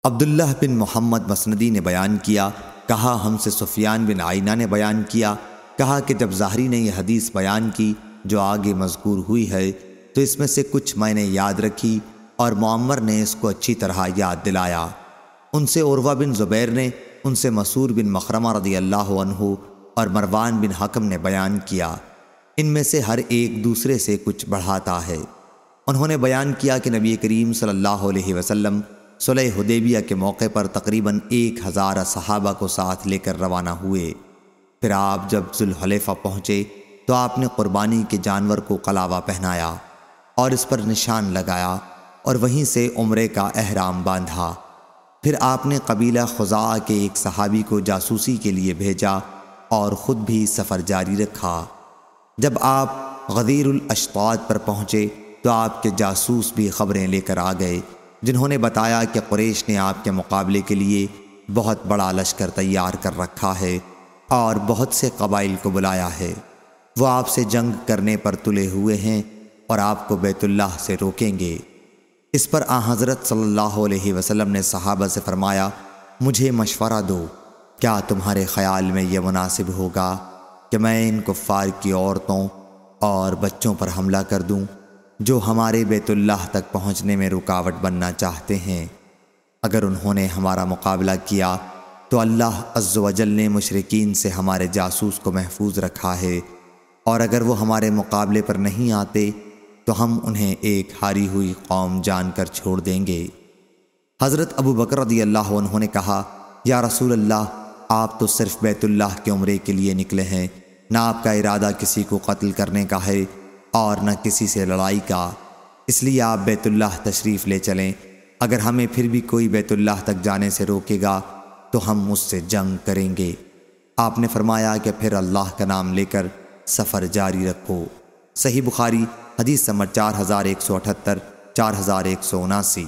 عبداللہ بن محمد مسندی نے بیان کیا، کہا ہم سے سفیان بن عینہ نے بیان کیا، کہا کہ جب ظاہری نے یہ حدیث بیان کی جو آگے مذکور ہوئی ہے تو اس میں سے کچھ میں نے یاد رکھی اور معمر نے اس کو اچھی طرح یاد دلایا۔ ان سے عروہ بن زبیر نے، ان سے مسعود بن مخرمہ رضی اللہ عنہ اور مروان بن حکم نے بیان کیا۔ ان میں سے ہر ایک دوسرے سے کچھ بڑھاتا ہے۔ انہوں نے بیان کیا کہ نبی کریم صلی اللہ علیہ وسلم صلح حدیبیہ کے موقع پر تقریباً 1000 صحابہ کو ساتھ لے کر روانہ ہوئے۔ پھر آپ جب ذوالحلیفہ پہنچے تو آپ نے قربانی کے جانور کو قلاوہ پہنایا اور اس پر نشان لگایا اور وہیں سے عمرے کا احرام باندھا۔ پھر آپ نے قبیلہ خزاعہ کے ایک صحابی کو جاسوسی کے لیے بھیجا اور خود بھی سفر جاری رکھا۔ جب آپ غدیر الاشطاط پر پہنچے تو آپ کے جاسوس بھی خبریں لے کر آ گئے، جنہوں نے بتایا کہ قریش نے آپ کے مقابلے کے لیے بہت بڑا لشکر تیار کر رکھا ہے اور بہت سے قبائل کو بلایا ہے۔ وہ آپ سے جنگ کرنے پر تلے ہوئے ہیں اور آپ کو بیت اللہ سے روکیں گے۔ اس پر حضرت صلی اللہ علیہ وسلم نے صحابہ سے فرمایا، مجھے مشورہ دو، کیا تمہارے خیال میں یہ مناسب ہوگا کہ میں ان کفار کی عورتوں اور بچوں پر حملہ کر دوں جو ہمارے بیت اللہ تک پہنچنے میں رکاوٹ بننا چاہتے ہیں؟ اگر انہوں نے ہمارا مقابلہ کیا تو اللہ عز و جل نے مشرکین سے ہمارے جاسوس کو محفوظ رکھا ہے، اور اگر وہ ہمارے مقابلے پر نہیں آتے تو ہم انہیں ایک ہاری ہوئی قوم جان کر چھوڑ دیں گے۔ حضرت ابو بکر رضی اللہ عنہ نے کہا، یا رسول اللہ، آپ تو صرف بیت اللہ کے عمرے کے لیے نکلے ہیں، نہ آپ کا ارادہ کسی کو قتل کرنے کا ہے اور نہ کسی سے لڑائی کا، اس لیے آپ بیت اللہ تشریف لے چلیں۔ اگر ہمیں پھر بھی کوئی بیت اللہ تک جانے سے روکے گا تو ہم اس سے جنگ کریں گے۔ آپ نے فرمایا کہ پھر اللہ کا نام لے کر سفر جاری رکھو۔ صحیح بخاری حدیث نمبر 4178، 4179۔